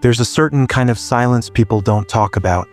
There's a certain kind of silence people don't talk about.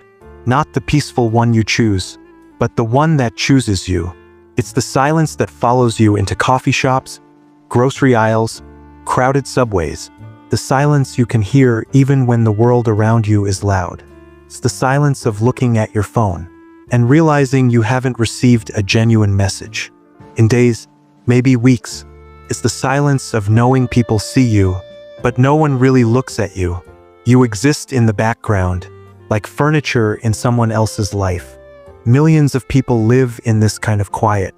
Not the peaceful one you choose, but the one that chooses you. It's the silence that follows you into coffee shops, grocery aisles, crowded subways. The silence you can hear even when the world around you is loud. It's the silence of looking at your phone and realizing you haven't received a genuine message in days, maybe weeks. It's the silence of knowing people see you, but no one really looks at you. You exist in the background, like furniture in someone else's life. Millions of people live in this kind of quiet.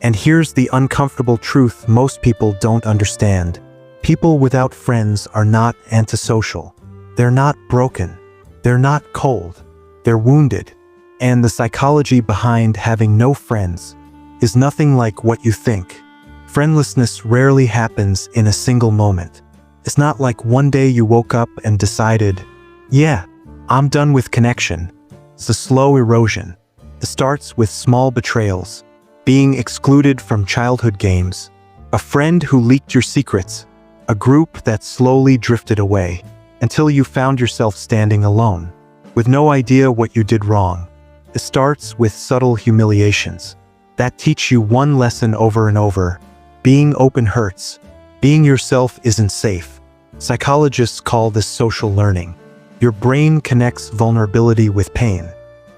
And here's the uncomfortable truth most people don't understand. People without friends are not antisocial. They're not broken. They're not cold. They're wounded. And the psychology behind having no friends is nothing like what you think. Friendlessness rarely happens in a single moment. It's not like one day you woke up and decided, yeah, I'm done with connection. It's a slow erosion. It starts with small betrayals, being excluded from childhood games, a friend who leaked your secrets, a group that slowly drifted away, until you found yourself standing alone, with no idea what you did wrong. It starts with subtle humiliations that teach you one lesson over and over. Being open hurts. Being yourself isn't safe. Psychologists call this social learning. Your brain connects vulnerability with pain.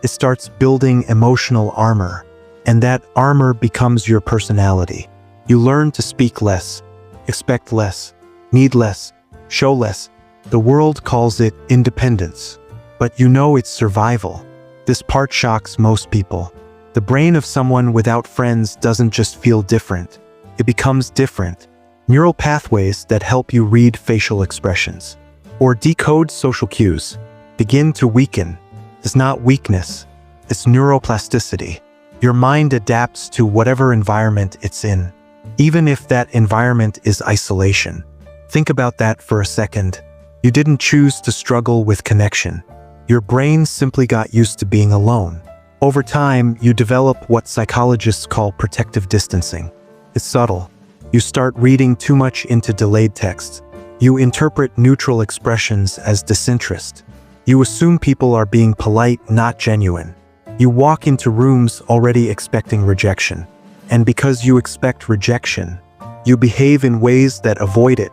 It starts building emotional armor, and that armor becomes your personality. You learn to speak less, expect less, need less, show less. The world calls it independence, but you know it's survival. This part shocks most people. The brain of someone without friends doesn't just feel different. It becomes different. Neural pathways that help you read facial expressions or decode social cues begin to weaken. It's not weakness, it's neuroplasticity. Your mind adapts to whatever environment it's in, even if that environment is isolation. Think about that for a second. You didn't choose to struggle with connection. Your brain simply got used to being alone. Over time, you develop what psychologists call protective distancing. It's subtle. You start reading too much into delayed text. You interpret neutral expressions as disinterest. You assume people are being polite, not genuine. You walk into rooms already expecting rejection. And because you expect rejection, you behave in ways that avoid it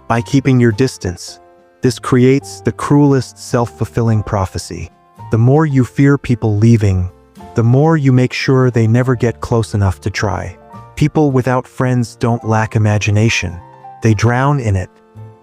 by keeping your distance. This creates the cruelest self-fulfilling prophecy. The more you fear people leaving, the more you make sure they never get close enough to try. People without friends don't lack imagination. They drown in it.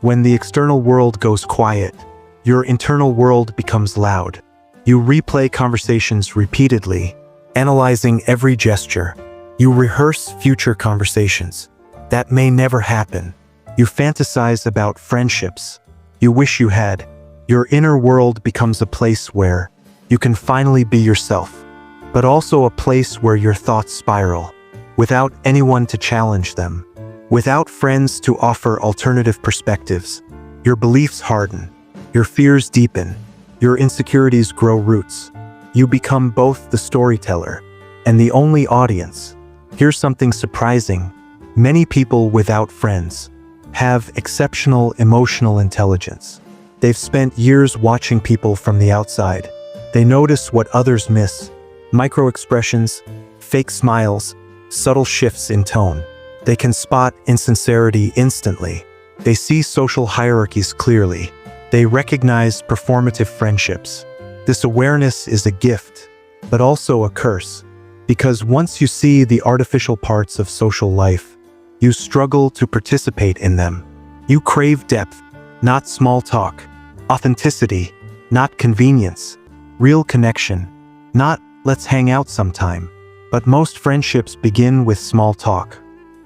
When the external world goes quiet, your internal world becomes loud. You replay conversations repeatedly, analyzing every gesture. You rehearse future conversations that may never happen. You fantasize about friendships you wish you had. Your inner world becomes a place where you can finally be yourself, but also a place where your thoughts spiral, without anyone to challenge them, without friends to offer alternative perspectives. Your beliefs harden, your fears deepen, your insecurities grow roots. You become both the storyteller and the only audience. Here's something surprising. Many people without friends have exceptional emotional intelligence. They've spent years watching people from the outside. They notice what others miss: micro-expressions, fake smiles, subtle shifts in tone. They can spot insincerity instantly. They see social hierarchies clearly. They recognize performative friendships. This awareness is a gift, but also a curse, because once you see the artificial parts of social life, you struggle to participate in them. You crave depth, not small talk; authenticity, not convenience; real connection, not let's hang out sometime. But most friendships begin with small talk,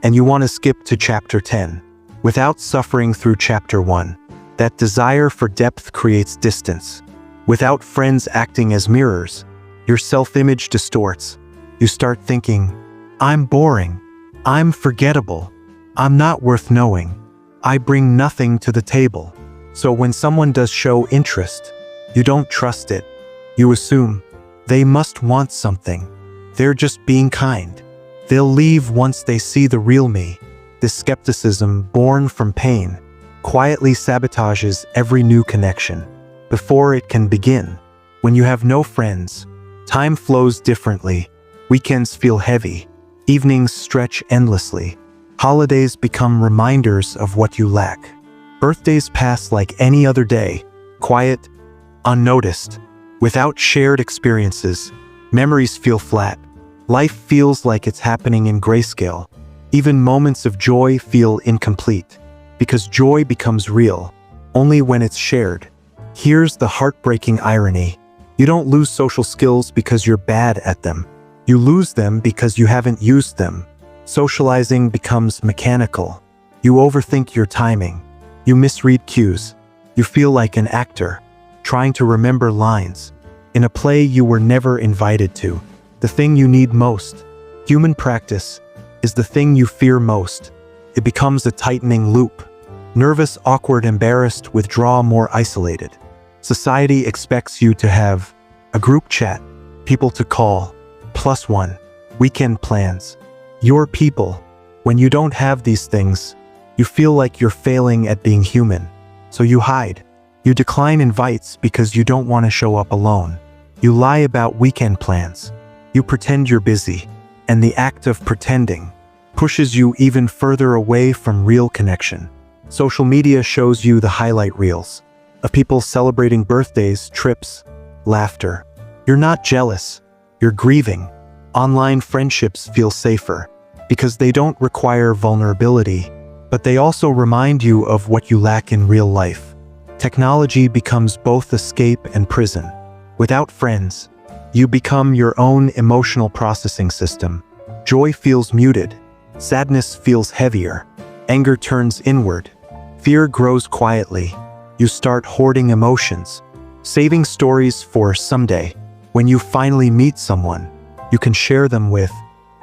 and you want to skip to chapter 10 without suffering through chapter 1. That desire for depth creates distance. Without friends acting as mirrors, your self-image distorts. You start thinking, I'm boring, I'm forgettable, I'm not worth knowing, I bring nothing to the table. So when someone does show interest, you don't trust it. You assume they must want something. They're just being kind. They'll leave once they see the real me. This skepticism, born from pain, quietly sabotages every new connection before it can begin. When you have no friends, time flows differently. Weekends feel heavy. Evenings stretch endlessly. Holidays become reminders of what you lack. Birthdays pass like any other day, quiet, unnoticed. Without shared experiences, memories feel flat. Life feels like it's happening in grayscale. Even moments of joy feel incomplete, because joy becomes real only when it's shared. Here's the heartbreaking irony. You don't lose social skills because you're bad at them. You lose them because you haven't used them. Socializing becomes mechanical. You overthink your timing. You misread cues. You feel like an actor, trying to remember lines in a play you were never invited to. The thing you need most, human practice, is the thing you fear most. It becomes a tightening loop. Nervous, awkward, embarrassed, withdraw, more isolated. Society expects you to have a group chat, people to call, +1, weekend plans. Your people. When you don't have these things, you feel like you're failing at being human. So you hide. You decline invites because you don't want to show up alone. You lie about weekend plans. You pretend you're busy. And the act of pretending pushes you even further away from real connection. Social media shows you the highlight reels of people celebrating birthdays, trips, laughter. You're not jealous. You're grieving. Online friendships feel safer because they don't require vulnerability, but they also remind you of what you lack in real life. Technology becomes both escape and prison. Without friends, you become your own emotional processing system. Joy feels muted. Sadness feels heavier. Anger turns inward. Fear grows quietly. You start hoarding emotions, saving stories for someday. When you finally meet someone, you can share them with,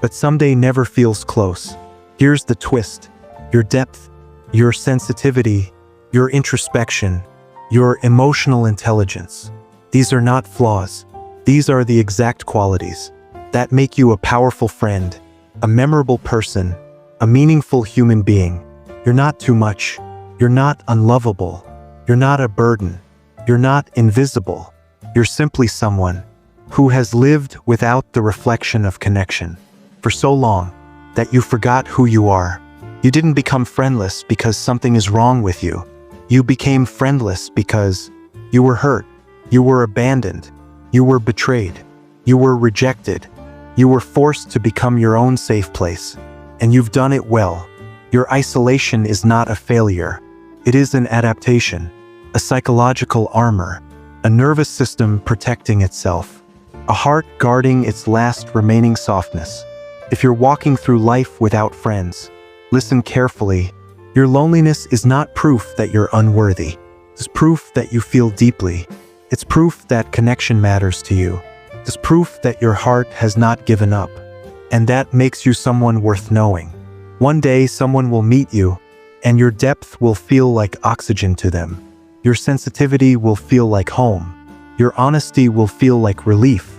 but someday never feels close. Here's the twist. Your depth, your sensitivity, your introspection, your emotional intelligence. These are not flaws. These are the exact qualities that make you a powerful friend, a memorable person, a meaningful human being. You're not too much. You're not unlovable. You're not a burden. You're not invisible. You're simply someone who has lived without the reflection of connection for so long that you forgot who you are. You didn't become friendless because something is wrong with you. You became friendless because you were hurt. You were abandoned. You were betrayed. You were rejected. You were forced to become your own safe place. And you've done it well. Your isolation is not a failure. It is an adaptation, a psychological armor, a nervous system protecting itself, a heart guarding its last remaining softness. If you're walking through life without friends, listen carefully. Your loneliness is not proof that you're unworthy. It's proof that you feel deeply. It's proof that connection matters to you. It's proof that your heart has not given up. And that makes you someone worth knowing. One day someone will meet you, and your depth will feel like oxygen to them. Your sensitivity will feel like home. Your honesty will feel like relief.